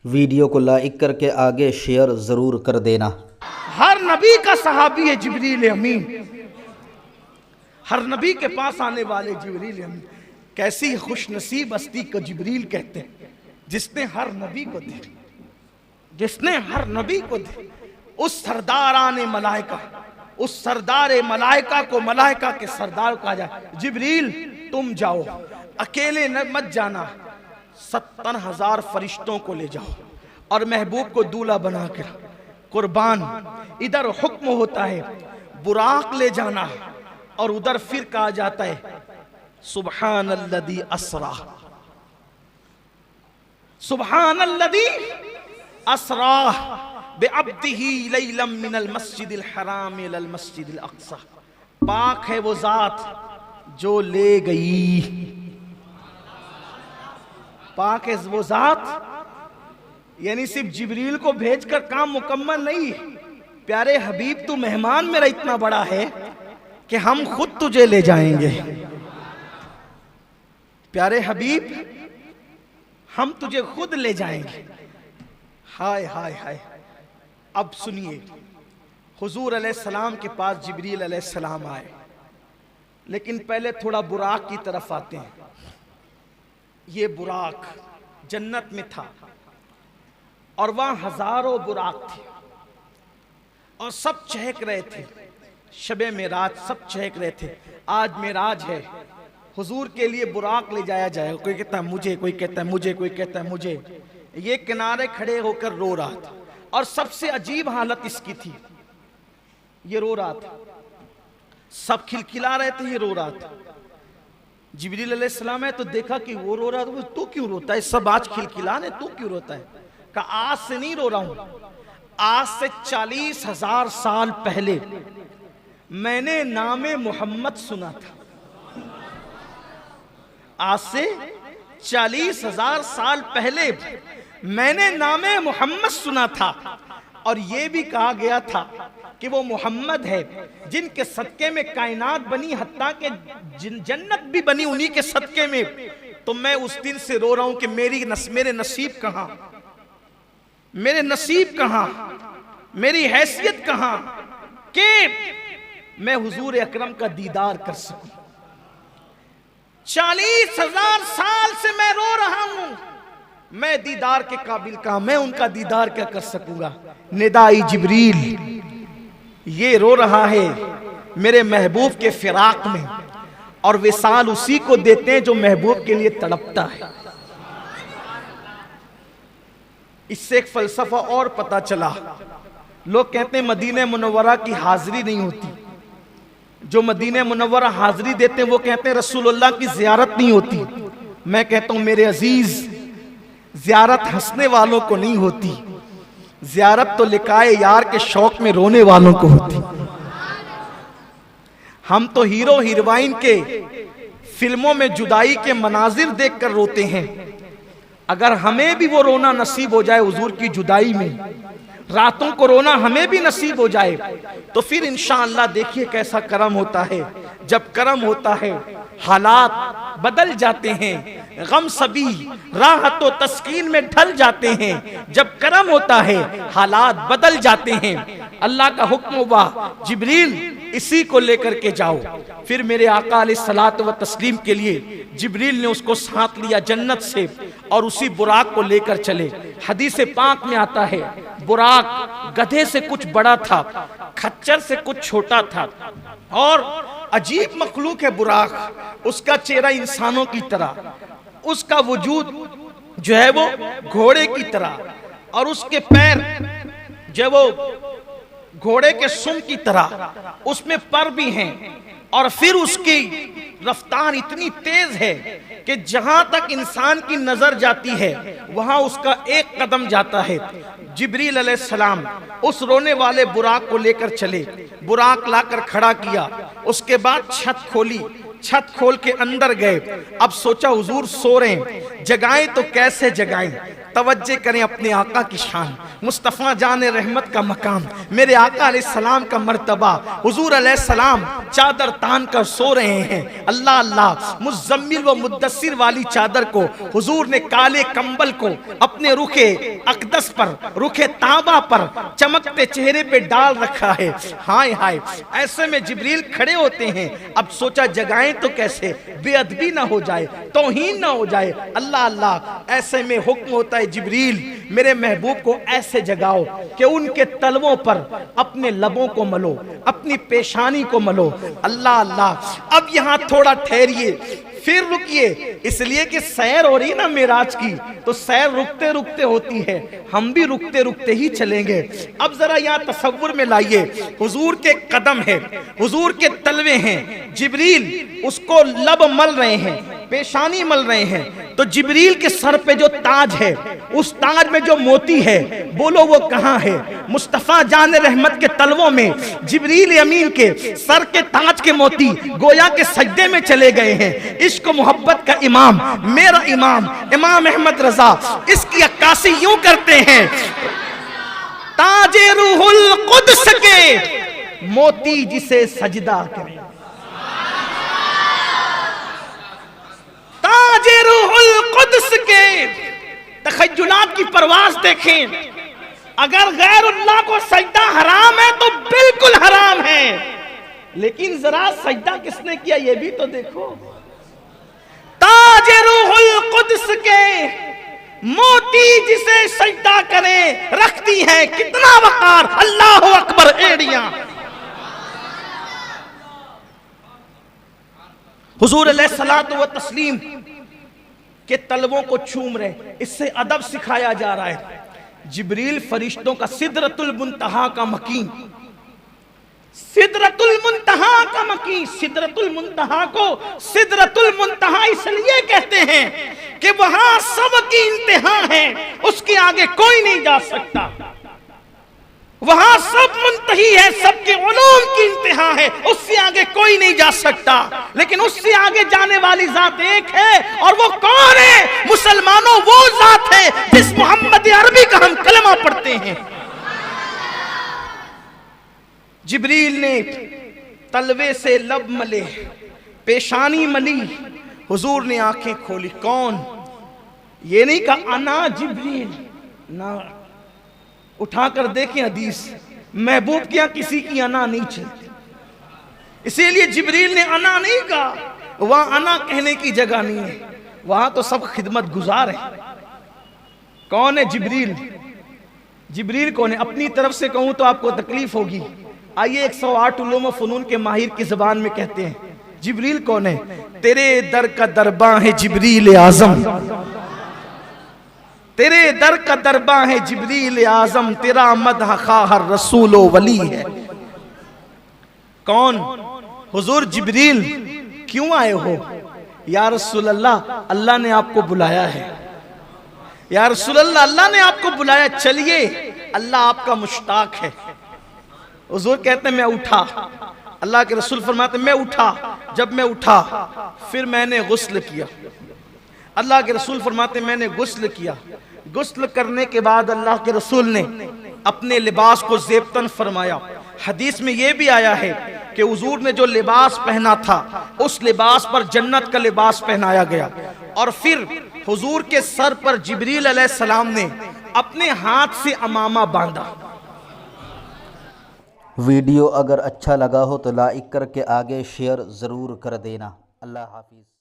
Video को like करके आगे शेयर ज़रूर कर देना। हर नबी का सहाबी है जिब्रील अमीन, हर नबी के पास आने वाले जिब्रील अमीन। कैसी खुश नसीब हस्ती को जिब्रील कहते हैं, जिसने हर नबी को दे, जिसने हर नबी को दे। उस सरदाराने मलाइका, उस सरदार मलाइका को मलाइका के सरदार कहा जाए, जिब्रील तुम जाओ, अकेले मत जाना, 70,000 फरिश्तों को ले जाओ और महबूब को दूल्हा बना कर कुर्बान। इधर हुक्म होता है बुराक ले जाना और उधर फिर कहा जाता है सुब्हानल्लज़ी अस्रा, सुब्हानल्लज़ी अस्रा बिअब्दिही लैलम मिनल मस्जिदिल हराम इलल मस्जिदिल अक़सा। पाक है वो जात जो ले गई, पाक है वो जात, यानी सिर्फ जिब्रील को भेजकर काम मुकम्मल नहीं। प्यारे हबीब तू मेहमान मेरा इतना बड़ा है कि हम खुद तुझे ले जाएंगे। प्यारे हबीब हम तुझे खुद ले जाएंगे। हाय हाय हाय। अब सुनिए, हुजूर अलैहिस्सलाम के पास जिब्रील अलैहिस्सलाम आए, लेकिन पहले थोड़ा बुराक की तरफ आते हैं। ये बुराक जन्नत में था और वहां हजारों बुराक थे और सब चहक रहे थे। शबे मेराज सब चहक रहे थे। आज मेराज है, हुजूर के लिए बुराक ले जाया जाएगा। कोई कहता है मुझे, कोई कहता है मुझे, कोई कहता है मुझे। ये किनारे खड़े होकर रो रहा था और सबसे अजीब हालत इसकी थी, ये रो रहा था, सब खिलखिला रहे थे, ये रो रहा था। जिब्रील अलैहिस्सलाम है तो देखा कि वो रो रहा था, तू क्यों रोता है, सब आज खिलखिलाने, तू क्यों रोता है? कहा आज से नहीं रो रहा हूं, आज से 40,000 साल पहले मैंने नामे मोहम्मद सुना था। आज से 40,000 साल पहले मैंने नामे मोहम्मद सुना था और यह भी कहा गया था कि वो मोहम्मद है जिनके सदके में कायनात बनी, हत्ता के जन्नत भी बनी उन्हीं के सदके में। तो मैं उस दिन से रो रहा हूं कि मेरे नसीब कहां, मेरे नसीब कहां, मेरी हैसियत कहां कि मैं हुजूर अकरम का दीदार कर सकूं। 40,000 साल से मैं रो रहा हूं, मैं दीदार के काबिल कहां, मैं उनका दीदार क्या कर सकूंगा। निदाई जिब्रील, ये रो रहा है मेरे महबूब के फिराक में, और विसाल उसी को देते हैं जो महबूब के लिए तड़पता है। इससे एक फलसफा और पता चला। लोग कहते हैं मदीने मुनव्वरा की हाजिरी नहीं होती, जो मदीने मुनव्वरा हाजिरी देते हैं वो कहते हैं रसूलुल्लाह की जियारत नहीं होती। मैं कहता हूं मेरे अजीज, जियारत हंसने वालों को नहीं होती, जियारत तो लिकाए यार के शौक में रोने वालों को होती। हम तो हीरो हीरोइन के फिल्मों में जुदाई के मनाजिर देखकर रोते हैं। अगर हमें भी वो रोना नसीब हो जाए हुजूर की जुदाई में, रातों को रोना हमें भी नसीब हो जाए, तो फिर इंशाअल्लाह देखिए कैसा करम होता है। जब करम होता है हालात बदल जाते हैं, गम सभी राहत व तस्कीन में ढल जाते हैं। जब करम होता है हालात बदल जाते हैं। अल्लाह का हुक्म हुआ जिब्रील इसी को लेकर के जाओ। फिर मेरे आका अलैहिस्सलात व तस्लीम के लिए जिब्रील ने उसको साथ लिया जन्नत से और उसी बुराक को लेकर चले। हदीस पाक में आता है बुराक गधे से कुछ बड़ा था, खच्चर से कुछ छोटा था और अजीब मखलूक है बुराक। उसका चेहरा इंसानों की तरह, उसका वजूद जो है वो घोड़े की तरह, और उसके पैर जो है वो घोड़े के सुम की तरह, उसमें पर भी हैं। और फिर उसकी रफ्तार इतनी तेज है कि जहां तक इंसान की नजर जाती है वहां उसका एक कदम जाता है। जिब्रील अलैहिस्सलाम उस रोने वाले बुराक को लेकर चले, बुराक लाकर खड़ा किया, उसके बाद छत खोली, छत खोल के अंदर गए। अब सोचा हुजूर सो रहे हैं, जगाएं तो कैसे जगाएं। तवज्जे करें अपने आका की शान, मुस्तफ़ा जान रहमत का मकाम, मेरे आका अलैहिस्सलाम का मर्तबा। हुजूर अलैहिस्सलाम चादर तान कर सो रहे हैं। अल्लाह अल्लाह, मुज़म्मिल व मुद्दस्सिर वाली चादर को हुजूर ने काले कंबल को अपने रुखे अक़दस पर, रुखे ताबा पर, चमकते चेहरे पे डाल रखा है। हाय हाय, ऐसे में जिब्रील खड़े होते हैं। अब सोचा जगाएं तो कैसे, बेअदबी ना हो जाए, तौहीन ना हो जाए। अल्लाह अल्लाह, ऐसे में हुक्म होता है जिब्रील मेरे महबूब को ऐसे जगाओ कि उनके तलवों पर अपने लबों को मलो, अपनी पेशानी को मलो। अल्लाह अल्लाह, अब यहाँ थोड़ा ठहरिए, फिर रुकिए, इसलिए कि सैर हो रही ना मेराज की, तो सैर रुकते रुकते होती है, हम भी रुकते रुकते ही चलेंगे। अब जरा यहाँ तसव्वुर में लाइए, हुजूर के कदम है, हुजूर के तलवे हैं, जिब्रील उसको लब मल रहे हैं, पेशानी मल रहे हैं। तो जिब्रील के सर पे जो ताज है, उस ताज में जो मोती है, बोलो वो कहाँ है? मुस्तफ़ा जान रहमत के तलवों में जिब्रील अमीन के सर के ताज के मोती गोया के सजदे में चले गए हैं। इश्क मोहब्बत का इमाम, मेरा इमाम इमाम अहमद रजा, इसकी अक्कासी यूं करते हैं, ताजे रूहुल कुद्स के मोती जिसे सजदा करे, ताजे रूहुल कुद्स के तखय्युलात की परवाज़ देखें। अगर गैरुल्लाह को सजदा हराम है तो बिल्कुल हराम है, लेकिन जरा सजदा किसने किया ये भी तो देखो। ताजे रूहुल कुद्स के मोती जिसे सजदा करे, रखती है कितना वकार, अल्लाहु अकबर एड़ियां। हुजूर अलैहिस्सलातु व तस्लीम के तलवों को चूम रहे, इससे अदब सिखाया जा रहा है। जिब्रील फरिश्तों का सिदरतुल मुंतहा का मकीन, सिदरतुल मुंतहा का मकीन, सिदरतुल मुंतहा को सिदरतुल मुंतहा इसलिए कहते हैं कि वहां सबकी इंतहा है, उसके आगे कोई नहीं जा सकता। वहां सब मुंतही है, सबके उलूम की इंतहा है, उससे आगे कोई नहीं जा सकता। लेकिन उससे आगे जाने वाली जात एक है, और वो कौन है? मुसलमानों, वो जात है जिस मोहम्मद अरबी का हम कलमा पढ़ते हैं। जिब्रील ने तलवे से लब मले, पेशानी मली, हुजूर ने आंखें खोली। कौन? ये नहीं कहा अना जिब्रील, ना, उठाकर देखें हदीस, महबूब के यहाँ किसी की अना नहीं चलती, इसीलिए जिब्रील ने अना नहीं कहा। वहां अना कहने की जगह नहीं है, वहां तो सब खिदमत गुजार है। कौन है जिब्रील? जिब्रील कौन है? अपनी तरफ से कहूं तो आपको तकलीफ होगी। आइए 108 उलूम व फनून के माहिर की जबान में कहते हैं जिब्रील कौन है। तेरे दर का दरबा है जिब्रील आजम, तेरे दर का दरबा है जिब्रील आजम, तेरा मदह खाहर रसूलो वली है। कौन? हुजूर जिब्रील। क्यों आए हो? या रसूल अल्लाह, अल्लाह ने आपको बुलाया है। या रसूल अल्लाह, अल्लाह ने आपको बुलाया, चलिए, अल्लाह आपका मुश्ताक है। हुजूर कहते हैं मैं उठा, अल्लाह के रसूल फरमाते मैं उठा। जब मैं उठा फिर मैंने गुस्ल किया। अल्लाह के रसूल फरमाते मैंने गुस्ल किया। गुस्ल करने के बाद अल्लाह के रसूल ने अपने लिबास को ज़ेबतन फरमाया। हदीस में यह भी आया है कि हुजूर ने जो लिबास पहना था उस लिबास पर जन्नत का लिबास पहनाया गया। और फिर हुजूर के सर पर जिब्रील अलैहिस्सलाम ने अपने हाथ से अमामा बांधा। वीडियो अगर अच्छा लगा हो तो लाइक करके आगे शेयर ज़रूर कर देना। अल्लाह हाफिज़।